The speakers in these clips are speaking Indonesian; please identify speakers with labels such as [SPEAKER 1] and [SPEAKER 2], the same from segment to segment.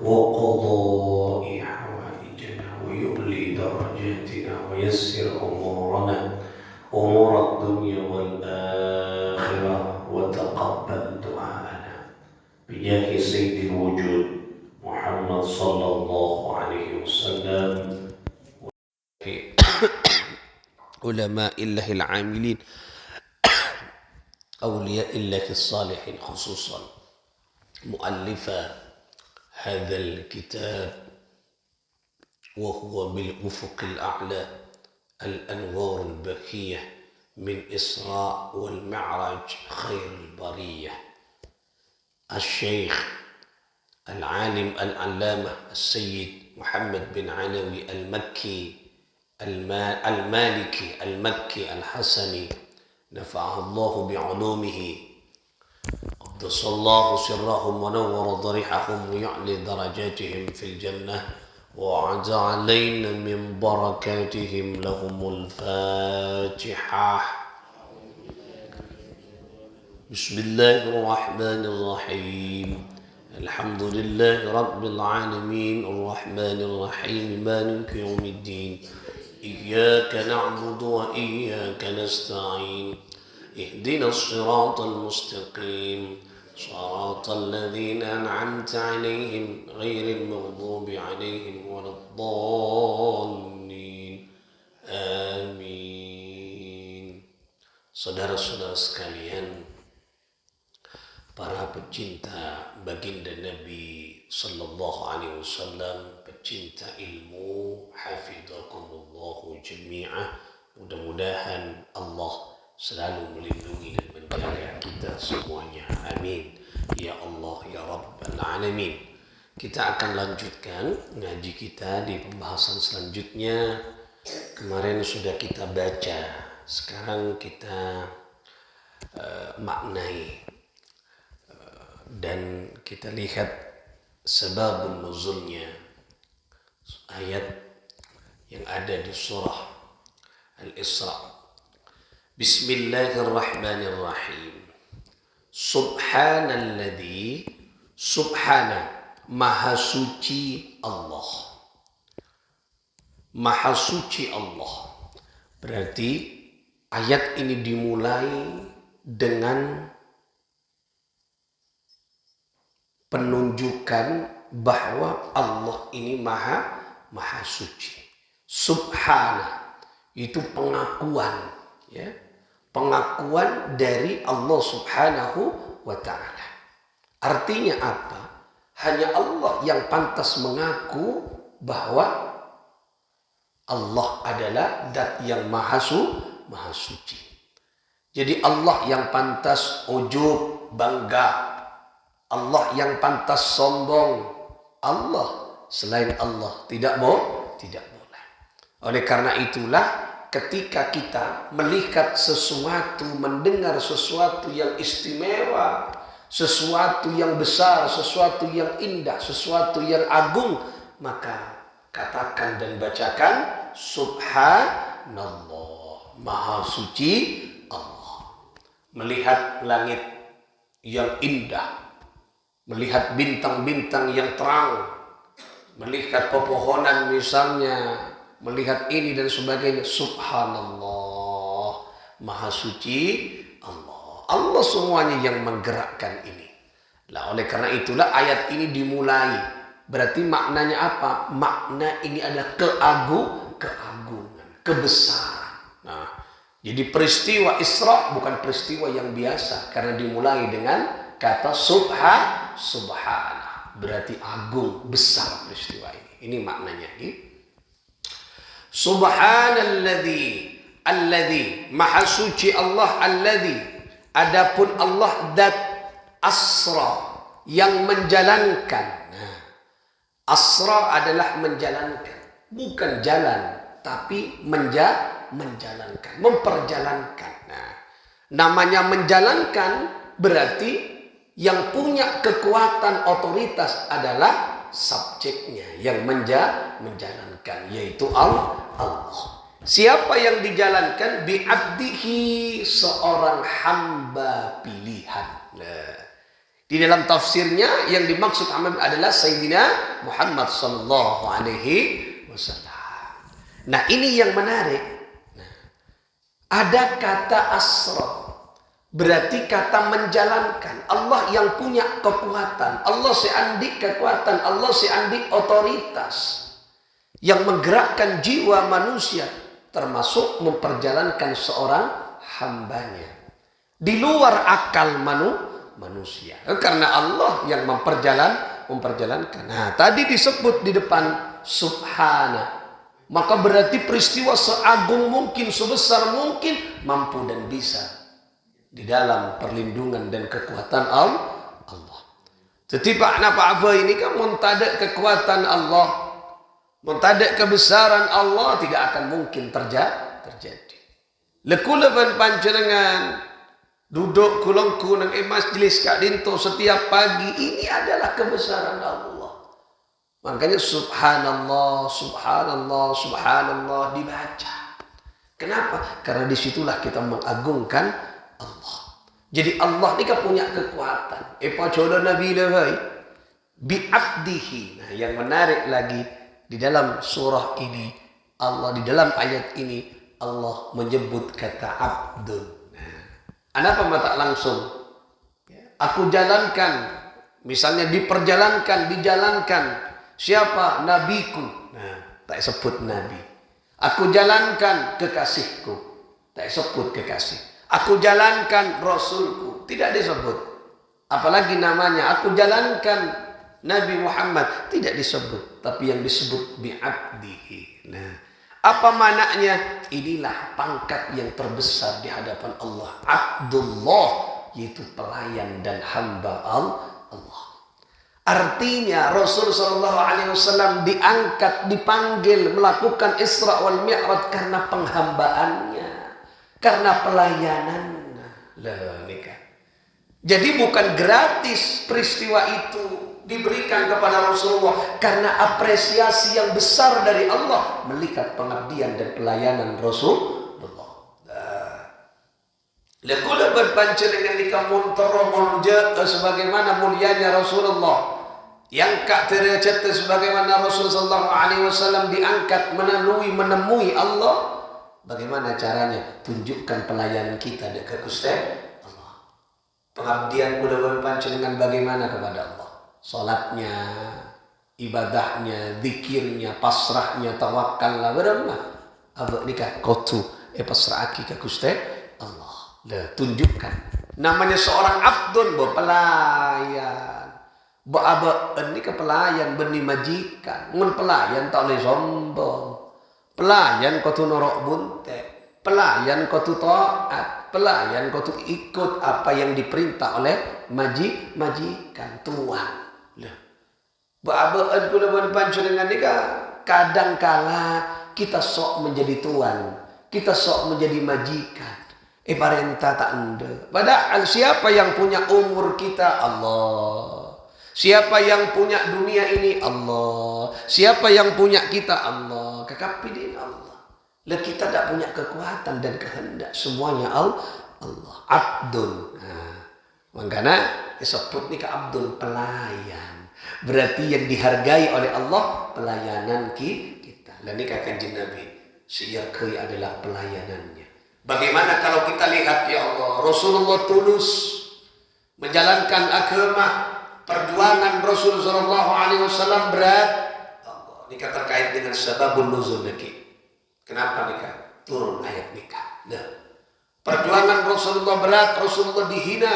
[SPEAKER 1] وقضاء حوائجنا ويؤلي درجاتنا ويسر أمور الدنيا والآخرة وتقبل دعاءنا بجاه سيد الوجود محمد صلى الله عليه وسلم علماء الله العاملين أولياء الله الصالحين خصوصا مؤلف هذا الكتاب وهو بالأفق الأعلى الأنوار البهية من إسراء والمعراج خير البرية الشيخ العالم العلامة السيد محمد بن علوي المكي المالكي المكي الحسني نفعه الله بعلومه قدس الله سرهم ونور ضريحهم ويعلي درجاتهم في الجنة وعد علينا من بركاتهم لهم الفاتحة. بسم الله الرحمن الرحيم الحمد لله رب العالمين الرحمن الرحيم مالك يوم الدين إياك نعبد وإياك نستعين اهدنا الصراط المستقيم صراط الذين أنعمت عليهم غير المغضوب عليهم ولا الضالين آمين. Saudara-saudara sekalian, para pecinta baginda Nabi Sallallahu Alaihi Wasallam, pecinta ilmu, hafidhakumullahu jami'ah. Mudah-mudahan Allah selalu melindungi dan menjaga kita semuanya. Amin. Ya Allah, ya Rabbal Alamin. Kita akan lanjutkan ngaji kita di pembahasan selanjutnya. Kemarin sudah kita baca, sekarang kita maknai dan kita lihat sebab nuzulnya, ayat yang ada di surah Al-Isra. Bismillahirrahmanirrahim. Subhanalladzi, subhana, maha suci Allah. Maha suci Allah. Berarti ayat ini dimulai dengan penunjukan bahwa Allah ini maha suci. Subhana, itu pengakuan, ya. Pengakuan dari Allah Subhanahu wa ta'ala. Artinya apa? Hanya Allah yang pantas mengaku bahwa Allah adalah zat yang maha suci. Jadi Allah yang pantas ujub, bangga. Allah yang pantas sombong. Allah, selain Allah tidak boleh. Oleh karena itulah ketika kita melihat sesuatu, mendengar sesuatu yang istimewa, sesuatu yang besar, sesuatu yang indah, sesuatu yang agung, maka katakan dan bacakan Subhanallah, maha suci Allah. Melihat langit yang indah, melihat bintang-bintang yang terang, melihat pepohonan misalnya, melihat ini dan sebagainya. Subhanallah, maha suci Allah. Allah semuanya yang menggerakkan ini. Nah, oleh karena itulah ayat ini dimulai. Berarti maknanya apa? Makna ini adalah keagungan, kebesaran. Nah, jadi peristiwa Isra bukan peristiwa yang biasa karena dimulai dengan kata subhana. Berarti agung, besar peristiwa ini. Ini maknanya. Subhanalladzi, alladzi, maha suci Allah, alladzi, adapun Allah dat asra, yang menjalankan. Nah, asra adalah menjalankan, bukan jalan, tapi menjalankan, memperjalankan. Nah, namanya menjalankan berarti yang punya kekuatan otoritas adalah subjeknya yang menjalankan, yaitu Allah. Siapa yang dijalankan? Bi'abdihi, seorang hamba pilihan. Nah, Di dalam tafsirnya yang dimaksud adalah Sayyidina Muhammad sallallahu alaihi wasallam. Nah, ini yang menarik. Nah, ada kata asra. Berarti kata menjalankan. Allah yang punya kekuatan. Allah seandik kekuatan. Allah seandik otoritas. Yang menggerakkan jiwa manusia. Termasuk memperjalankan seorang hambanya. Di luar akal manusia. Karena Allah yang memperjalankan. Nah, tadi disebut di depan subhana. Maka berarti peristiwa seagung mungkin, sebesar mungkin, mampu dan bisa di dalam perlindungan dan kekuatan Allah. Setiap apa ini kan muntadak kekuatan Allah, muntadak kebesaran Allah tidak akan mungkin terjadi. Lekulaban panjenengan duduk kulongku nang majlis kak dinto setiap pagi, ini adalah kebesaran Allah. Makanya subhanallah, subhanallah, subhanallah dibaca. Kenapa? Karena disitulah kita mengagungkan Allah. Jadi Allah ini kan punya kekuatan. Jodoh Nabi Nabi bi'abdihi. Nah, yang menarik lagi di dalam surah ini, Allah di dalam ayat ini Allah menyebut kata abdun. Kenapa mata langsung? Aku jalankan, misalnya dijalankan. Siapa? Nabiku. Nah, tak sebut nabi. Aku jalankan kekasihku. Tak sebut kekasih. Aku jalankan rasulku. Tidak disebut. Apalagi namanya. Aku jalankan Nabi Muhammad. Tidak disebut. Tapi yang disebut bi'abdihi. Nah, apa maknanya? Inilah pangkat yang terbesar di hadapan Allah. Abdullah, yaitu pelayan dan hamba Allah. Artinya Rasul SAW diangkat, dipanggil melakukan Isra wal Mi'raj karena penghambaannya, karena pelayanannya. Jadi bukan gratis peristiwa itu diberikan kepada Rasulullah, karena apresiasi yang besar dari Allah melihat pengabdian dan pelayanan Rasulullah. Lekula berpancengan di kamun teromol sebagaimana mulianya Rasulullah, yang kak derajat sebagaimana Rasulullah SAW diangkat menemui Allah. Bagaimana caranya? Tunjukkan pelayanan kita dekat Gusti Allah. Pengabdian kula berpancengan bagaimana kepada Allah? Salatnya, ibadahnya, zikirnya, pasrahnya, tawakallah beremah. Abak nikah kotu pasrahaki ke Gusti Allah. Tunjukkan. Namanya seorang abdun, pelayan. Abak ini ke pelayan benih majikan. Mun pelayan tak boleh sombong. Pelayan kotu norok bunte. Pelayan kotu taat. Pelayan kotu ikut apa yang diperintah oleh majikan tuan. Ba'abaan pula berpancuran nikah. Kadangkala kita sok menjadi tuan, kita sok menjadi majikan. Parenta tak anda. Padahal siapa yang punya umur kita? Allah. Siapa yang punya dunia ini? Allah. Siapa yang punya kita? Allah. Kekapidin Allah. Lah kita tak punya kekuatan dan kehendak. Semuanya Allah. Abdul. Makanya disebut nih ke Abdul, pelayan. Berarti yang dihargai oleh Allah pelayanan kita. Dan ini Kanjeng Nabi siyarkai adalah pelayanannya. Bagaimana kalau kita lihat ya Allah, Rasulullah tulus menjalankan agama, perjuangan Rasul sallallahu alaihi wasallam berat. Allah, nikah terkait dengan sababun nuzul nikah. Kenapa nikah? Turun ayat nikah. Nah, perjuangan Rasulullah berat, Rasulullah dihina.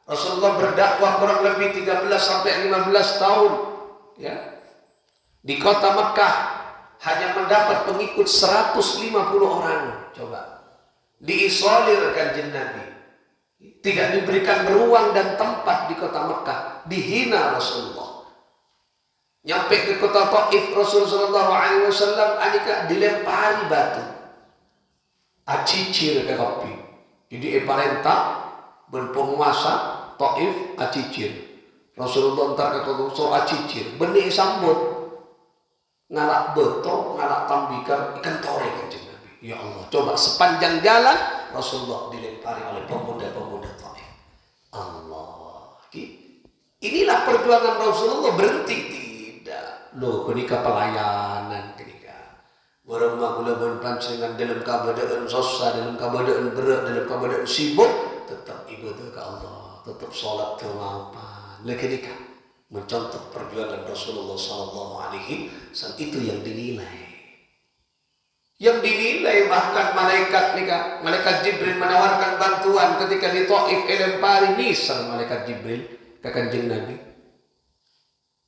[SPEAKER 1] Rasulullah berdakwah kurang lebih 13 sampai 15 tahun, ya. Di kota Mekah hanya mendapat pengikut 150 orang. Coba. Diisolir Kanjeng Nabi. Tidak diberikan ruang dan tempat di kota Mekah. Dihina Rasulullah. Nyampe ke kota Taif, Rasulullah SAW dilempari batu. Acicir ke kopi. Jadi parenta berpenguasa Taif acicir. Rasulullah entar ke kota acicir. Benih sambut. Ngalak beto, ngalak tambikar, ikan tore Kanjeng Nabi. Ya Allah, coba sepanjang jalan Rasulullah dilempari oleh pemuda-pemuda Taif. Allah. Inilah perjuangan Rasulullah, berhenti tidak. Loh, ketika pelayanan ketika berumah gula dengan dalam keadaan susah, dalam keadaan berat, dalam keadaan sibuk, tetap ibadah ke Allah, tetap sholat ke mapan. Ketika mencontoh perjuangan Rasulullah Sallallahu Alaihi Wasallam, itu yang dinilai. Yang dinilai bahkan malaikat Jibril menawarkan bantuan ketika di Taif, lempari nisar malaikat Jibril ke Kanjeng Nabi.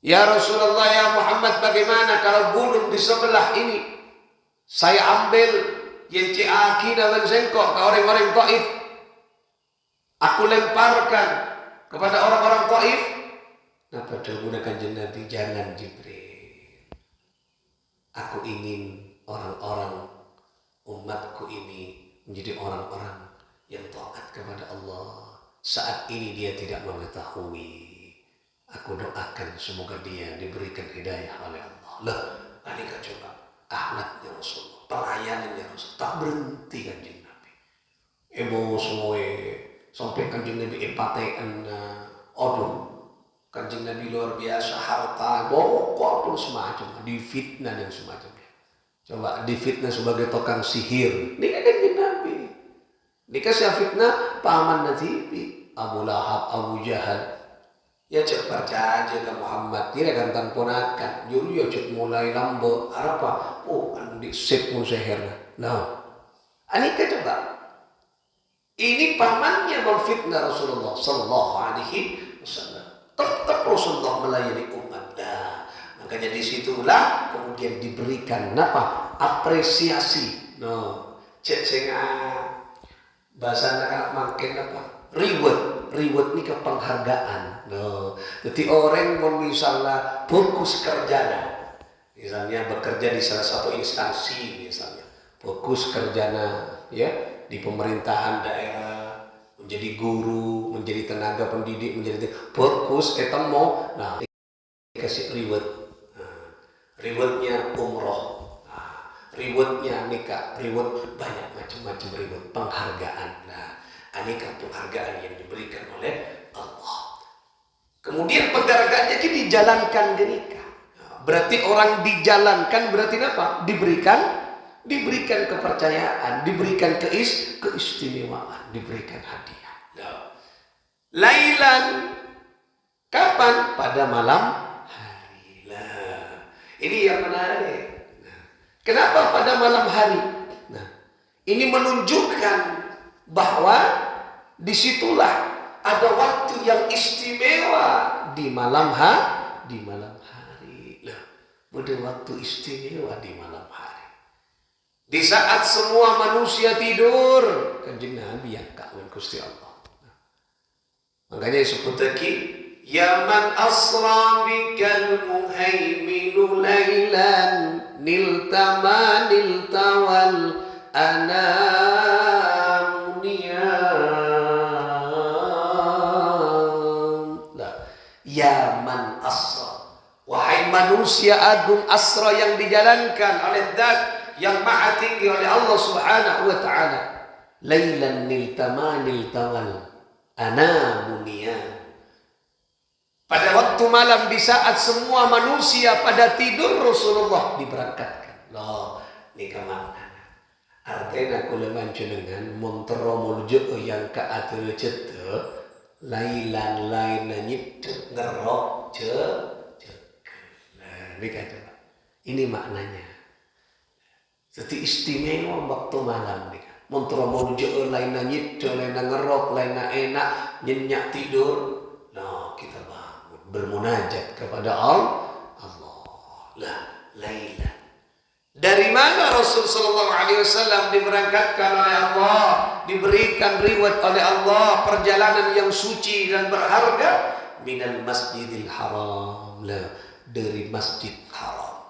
[SPEAKER 1] Ya Rasulullah, ya Muhammad, bagaimana kalau gunung di sebelah ini saya ambil yang ciaki dan sengkok ke orang-orang Taif, aku lemparkan kepada orang-orang Taif. Nah, pada guna Kanjeng Nabi, jangan Jibril. Aku ingin orang-orang umatku ini menjadi orang-orang yang taat kepada Allah. Saat ini dia tidak mengetahui. Aku doakan semoga dia diberikan hidayah oleh Allah. Lah, anika coba akhlaknya Rasulullah, pelayanannya Rasul, tak berhenti Kanjeng Nabi. Semua sampai Kanjeng Nabi epatean, Kanjeng Nabi luar biasa, harta, pokok pun semacam, difitnah dan semacamnya. Coba difitnah sebagai tukang sihir. Ini kan Kanjeng Nabi. Dikasih fitnah paman Nabi, Abu Lahab, Abu Jahal. Ya cek percaya ke Muhammad, tidak gantang ponakan. Juru ya cek mulai lambo. Apa? Kan di sep pun sihir. Nah, ini coba. Ini pamannya memfitnah Rasulullah Sallallahu Alaihi Wasallam. Tetap Rasulullah melayani umat. Nah, makanya disitulah kemudian diberikan apa? Apresiasi. No, cek bahasa anak-anak makin apa? Reward ini ke penghargaan. No, jadi orang mau misalnya fokus kerjanya, misalnya bekerja di salah satu instansi, misalnya fokus kerjanya ya di pemerintahan daerah, menjadi guru, menjadi tenaga pendidik, menjadi fokus ketemu. Nah, dikasih reward. Rewardnya umroh, rewardnya nikah, reward banyak macam-macam reward, penghargaan. Nah, aneka penghargaan yang diberikan oleh Allah. Kemudian penghargaannya ini dijalankan ke nikah. Berarti orang dijalankan berarti apa? Diberikan kepercayaan, diberikan keistimewaan, diberikan hadiah. Nah, lailan kapan? Pada malam hari. Nah, ini yang menarik. Nah, kenapa pada malam hari? Nah, ini menunjukkan bahwa disitulah ada waktu yang istimewa di malam hari. Nah, ada waktu istimewa di malam hari. Di saat semua manusia tidur, Kanjeng Nabi yang kawin Gusti Allah. Nah, makanya disebut lagi, ya man asra bikal muhaiminu lailan niltama niltawal ya man asra, wahai manusia agung, asra yang dijalankan oleh zat yang maha tinggi, oleh Allah Subhanahu wa ta'ala. Lailan niltama niltawal anamunia, pada waktu malam di saat semua manusia pada tidur, Rasulullah diberangkatkan. Loh, ini kemana? Artinya kula manjenengan montero muljo yang kaatur cete lailan lainan nyidek ngerok nah, ini kan coba. Ini maknanya. Jadi istimewa waktu malam nih. Montero muljo lainan nyidek, lainan ngerok, lainan enak, nyenyak tidur. Nah, kita bangun bermunajat kepada Allah. Lah, lailan. Dari mana Rasul Sallallahu Alaihi Wasallam diberangkatkan oleh Allah, diberikan reward oleh Allah, perjalanan yang suci dan berharga, minal Masjidil Haram, dari Masjid Haram.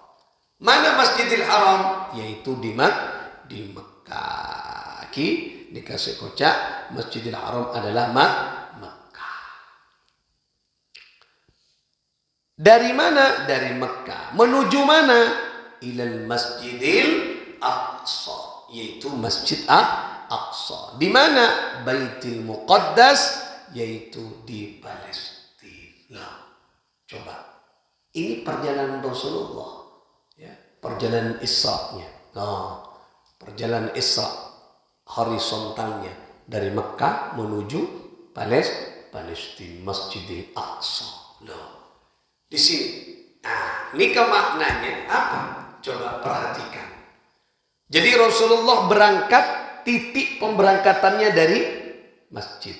[SPEAKER 1] Mana Masjidil Haram? Yaitu di Mekah. Dikasih kocak, Masjidil Haram adalah Mekah. Dari mana? Dari Mekah. Menuju mana? Ilal Masjidil Aqsa, yaitu Masjid Aqsa. Di mana? Baitul Muqaddas, yaitu di Palestina. Nah, coba. Ini perjalanan Rasulullah. Ya, perjalanan Isra-nya. Nah, perjalanan Isra horizontalnya dari Mekah menuju Palestina, Masjidil Aqsa. Loh, di sini. Nah, ini maknanya apa? Coba perhatikan. Jadi Rasulullah berangkat, titik pemberangkatannya dari masjid.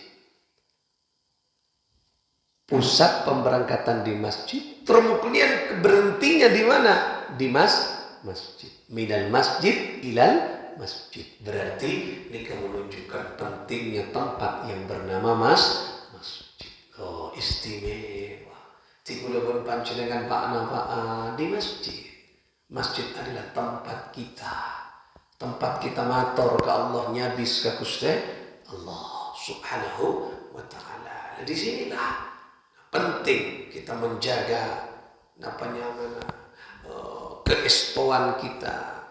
[SPEAKER 1] Pusat pemberangkatan di masjid, kemudian berhentinya di mana? Di masjid. Minal masjid ilal masjid. Berarti ini menunjukkan pentingnya tempat yang bernama masjid. Oh, istimewa. Tikulawan panjenengan pak di masjid. Masjid adalah tempat kita. Tempat kita matur ke Allah, nyabis ke Gusti Allah Subhanahu wa taala. Di sinilah penting kita menjaga keistiwaan kita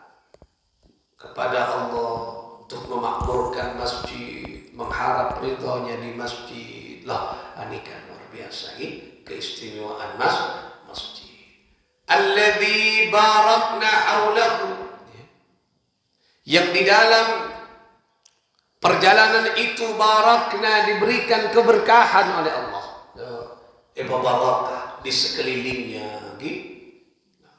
[SPEAKER 1] kepada Allah untuk memakmurkan masjid, mengharap ridhonya di masjid. Lah, ini kan luar biasa ini keistimewaan masjid. Alladzi barakna haulahu. Yang di dalam perjalanan itu barakna, diberikan keberkahan oleh Allah. Barakah di sekelilingnya,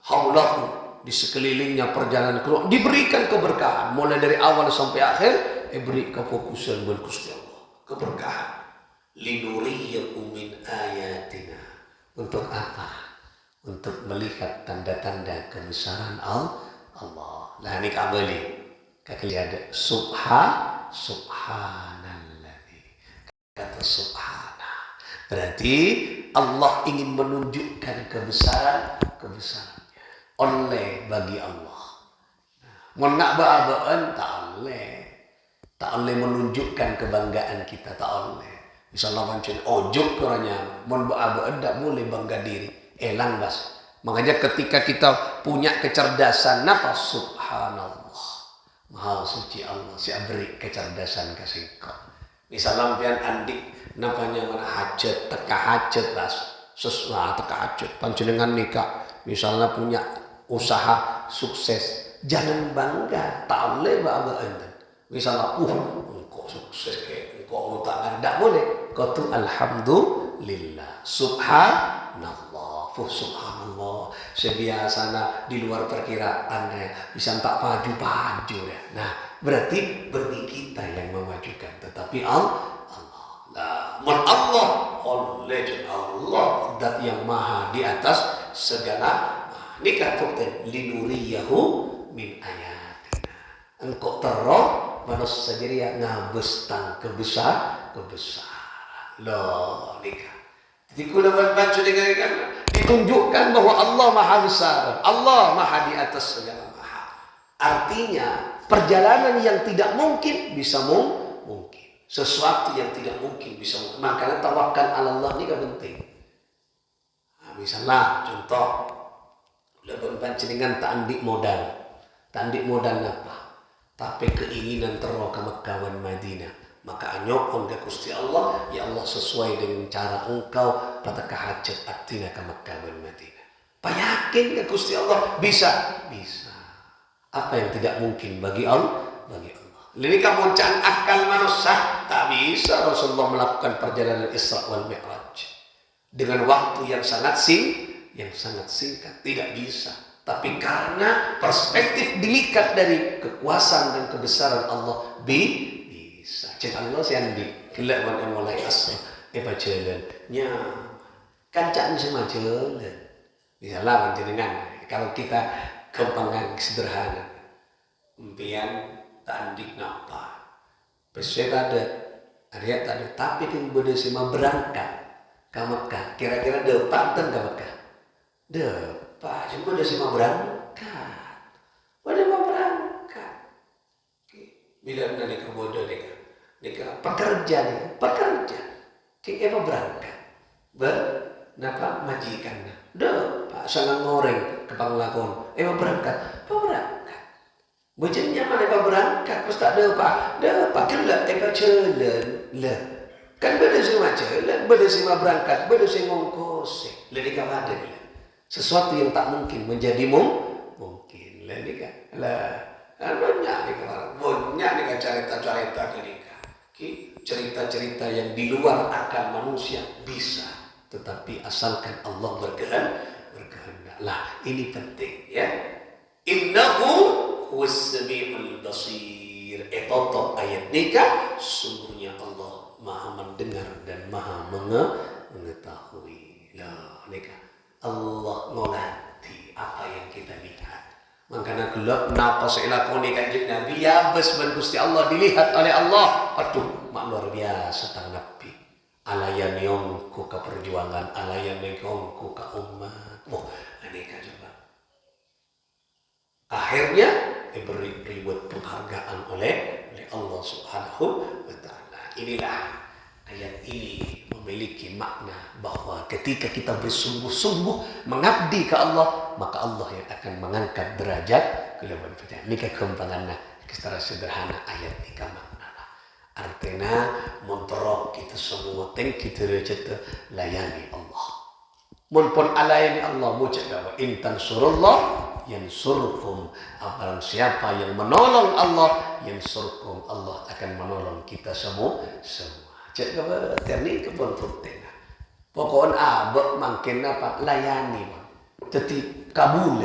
[SPEAKER 1] haulahu, di sekelilingnya perjalanan keluar diberikan keberkahan mulai dari awal sampai akhir. Beri kefokusan buat Gusti Allah, keberkahan. Linuriyakum min ayatina. Untuk apa? Untuk melihat tanda-tanda kebesaran Allah. Nah, ini kembali kaki ada subhanalladzi. Kata subhana berarti Allah ingin menunjukkan kebesarannya oleh bagi Allah. Mun nak ba'abaan tak oleh menunjukkan kebanggaan kita, tak oleh. Misalnya pancen ojok koranya, mun ba'abaan tak boleh bangga diri, elang bas. Makanya ketika kita punya kecerdasan, napa subhanallah, maha suci Allah, si beri kecerdasan kasih kau. Misalnya pian andik napanya mana hajat, teka hajat bas. Teka hajat panjenengan nikah, misalnya punya usaha sukses, jangan bangga, tak boleh bangga enten. Misalnya engkau sukses kayak engkau tak ada boleh. Kau tu alhamdulillah, subhanallah, subhanallah. Sebiasana di luar perkiraan bisa tak paju ya. Nah, berarti berarti kita yang memajukan, tetapi Allah. Allah zat yang maha di atas segala. Ini kata linuriyahu min ayatina. Engkau terang manusia sendiri ngabestang kebesaran. Loh, nikah. Jadi kula baca dengan ditunjukkan bahwa Allah maha besar, Allah maha di atas segala maha. Artinya perjalanan yang tidak mungkin bisa mungkin. Sesuatu yang tidak mungkin bisa mungkin. Makanya tawakal ala Allah ini kan penting. Nah, misalnya contoh, lawan panjenengan tandik modal apa? Tapi keinginan terus ke Mekah dan Madinah. Maka anyokon ke Gusti Allah, ya Allah sesuai dengan cara engkau pada hajat artinya ke Mekah dan Madinah. Yakin ke Gusti Allah bisa. Apa yang tidak mungkin bagi Allah? Ini kamu can akal manusia tak bisa Rasulullah melakukan perjalanan Isra wal Mi'raj dengan waktu yang sangat singkat, tidak bisa. Tapi karena perspektif dilihat dari kekuasaan dan kebesaran Allah bisa. Cek Allah siandi kelak wan mulai asal jalannya kancaan semua jalan. Misalnya panjenengan kalau kita kembangan sederhana impian tandik napa pesek ada tapi kan boleh sema berangkat ke Mekah kira-kira depan ke Mekah depan cuma boleh sema berangkat bila nanti kemudian nikah pekerja kayak berangkat napa majikan pak sangat ngoreng ke Panglakon berangkat Bujannya mana berangkat, pas tak ada apa kelak jalan lah. Kan beda semua jalan, beda semua berangkat, beda semua ngongkos. proses. Lebih kepada dia. Sesuatu yang tak mungkin menjadi mungkin. Lebih kan. Banyak nih cerita-cerita kenikah. Cerita-cerita yang di luar akal manusia bisa. Tetapi asalkan Allah berkehendak. Lah, ini penting ya. Innahu huwas-sami'ul basir. Totok ayat nikah. Sungguhnya Allah Maha mendengar dan Maha mengetahui. Lah, nikah. Allah mengerti apa yang kita lihat. Makanya gelap napa seilakoni kanjeng Nabi ya bes ben Gusti Allah dilihat oleh Allah. Aduh, mak luar biasa tang Nabi. Alayan yongku ke perjuangan, alayan yongku ke umat. Wah, aneka coba. Akhirnya diberi reward penghargaan oleh Allah Subhanahu wa taala. Inilah ayat ini memiliki makna bahwa ketika kita bersungguh-sungguh mengabdi ke Allah, maka Allah yang akan mengangkat derajat kelebihan kita. Ini kekembangannya secara sederhana ayat ini makna. Artinya montorok kita semua kita cerita layani Allah. Munpun alayani Allah mucada wa intan surullah yansurkum. Barang siapa yang menolong Allah yansurkum, Allah akan menolong kita semua. Cek apa terni kebun fruktena. Pokoknya abek makin apa layani bang. Teti kabul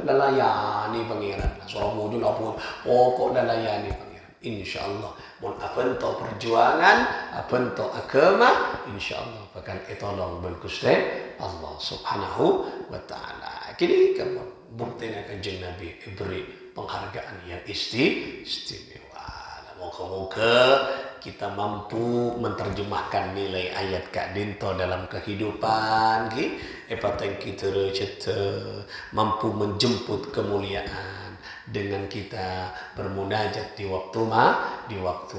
[SPEAKER 1] layani pangeran. Soalnya mudun apa pokok dan layani pangeran. InsyaAllah mun apanto perjuangan apanto agama insyaallah bakal etolong ben Gusti Allah Subhanahu wa taala. Kini kamu buktinya kanjeng Nabi beri penghargaan yang istimewa. Moga-moga kita mampu menerjemahkan nilai ayat Kak Dinto dalam kehidupan, yang kita mampu menjemput kemuliaan dengan kita bermunajat di waktu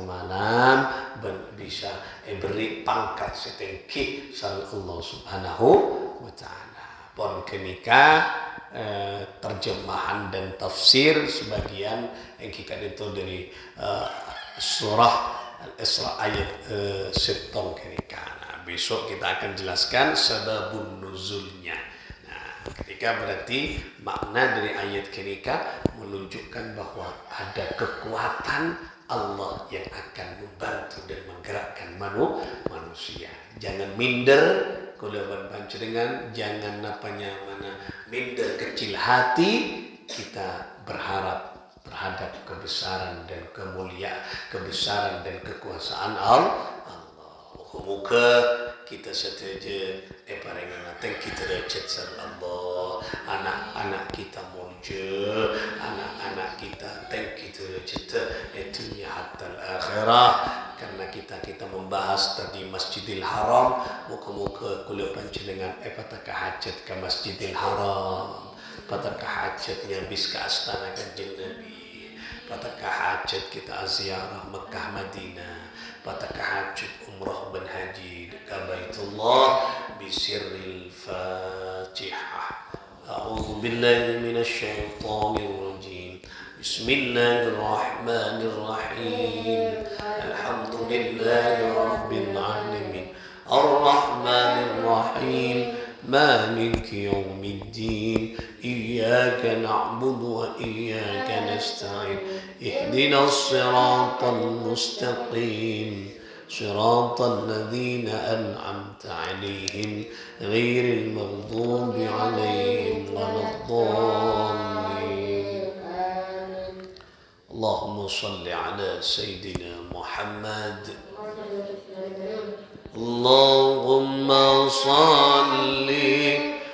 [SPEAKER 1] malam bisa beri pangkat setengki sang Allah Subhanahu wa taala. Pon kenika terjemahan dan tafsir sebagian yang kita itu dari surah Al-Isra ayat setong kenika. Nah, besok kita akan jelaskan sababun nuzulnya. Ketika berarti makna dari ayat kenika menunjukkan bahwa ada kekuatan Allah yang akan membantu dan menggerakkan manusia. Jangan minder, kalau panjenengan jangan minder kecil hati. Kita berharap terhadap kebesaran dan kemuliaan, kebesaran dan kekuasaan Allah. Moga kita setuju parengan kita derajat Allah, anak-anak kita muncul, anak-anak kita kita derajat dunia hatta akhirah. Karena kita membahas tadi Masjidil Haram, moga-moga kula panjenengan pataka hajat ke Masjidil Haram, pataka hajatnya bis ke astana Kanjeng Nabi, pataka hajat kita ziarah Mekah Madinah, pataka hajat umrah dan haji ke Baitullah bisirril Fatihah. A'udzu billahi minasy syaithanir rajim. Bismillahirrahmanirrahim. Alhamdulillahi rabbil alamin. Ar-Rahmanir Rahim. Maliki yaumiddin. Iyyaka na'budu wa iyyaka nasta'in. Ihdinas siratal mustaqim. صراط الذين أنعمت عليهم غير المغضوب عليهم ولا الضالين. اللهم صل على سيدنا محمد. اللهم صل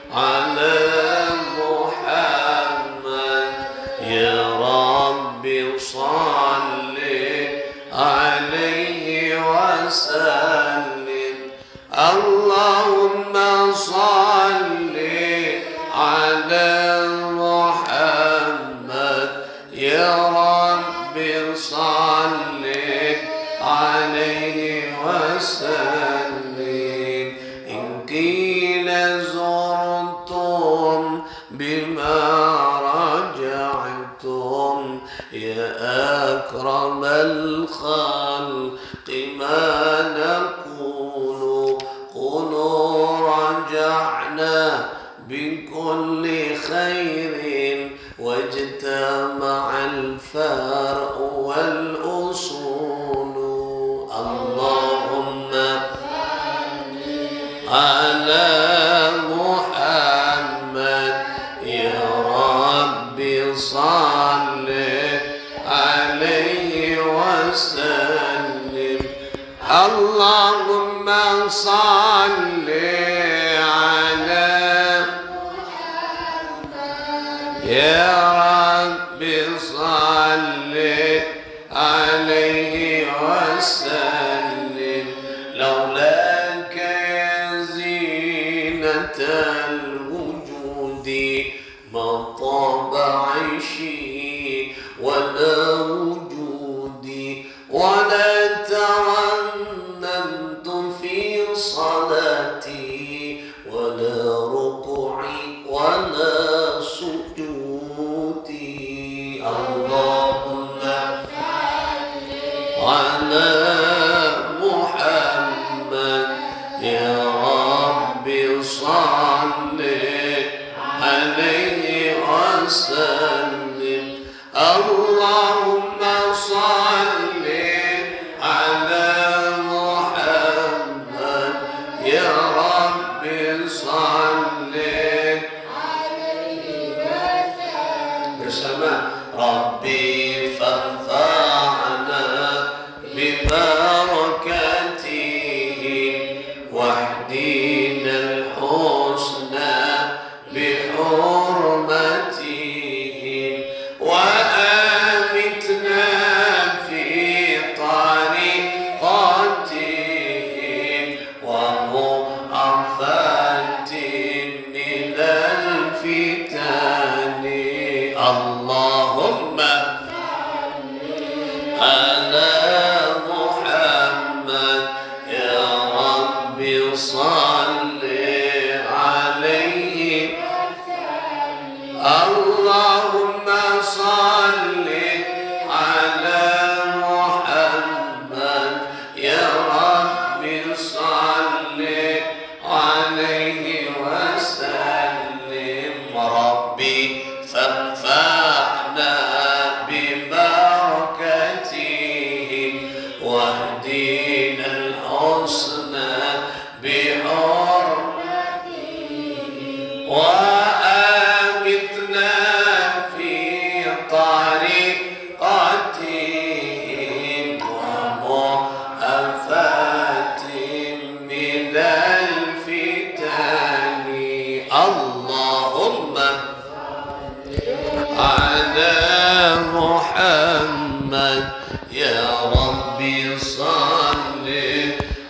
[SPEAKER 1] على محمد يا رب صل عليه وسلم. اللهم صل على محمد يا رب صل عليه وسلم. إن قيل زرتم بما رجعتم يا أكرم الخلق ما نقول قولوا رجعنا بكل خير واجتمع الفرع والأصول اللهم على محمد يا رب صل عليه وسلم اللهم صل على يا رب صل عليه وسلم لولاك يا زينة الوجود ما طاب عيشي ولا وجودي ولا ترنمت في صلاتي ولا ركوعي ولا سجودي اللهم على محمد يا رب صل عليه وسلم اللهم صل على محمد يا رب صل bersama Rabbi fanfa'na bibarakatihi wahdina al-husna bihurmatihi wa amitna fi tariqatihi wa mu'afatin minal fitani اللهم على محمد يا رب صل عليه اللهم صل على محمد يا رب صل عليه وسلم ربي فانفعنا ببركتهم واهدنا الحسنى بحرمتهم وآمتنا في طريقتهم ومعافاتهم من الفتن اللهم على محمد يا ربي صل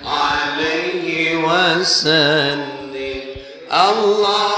[SPEAKER 1] عليه وسلم الله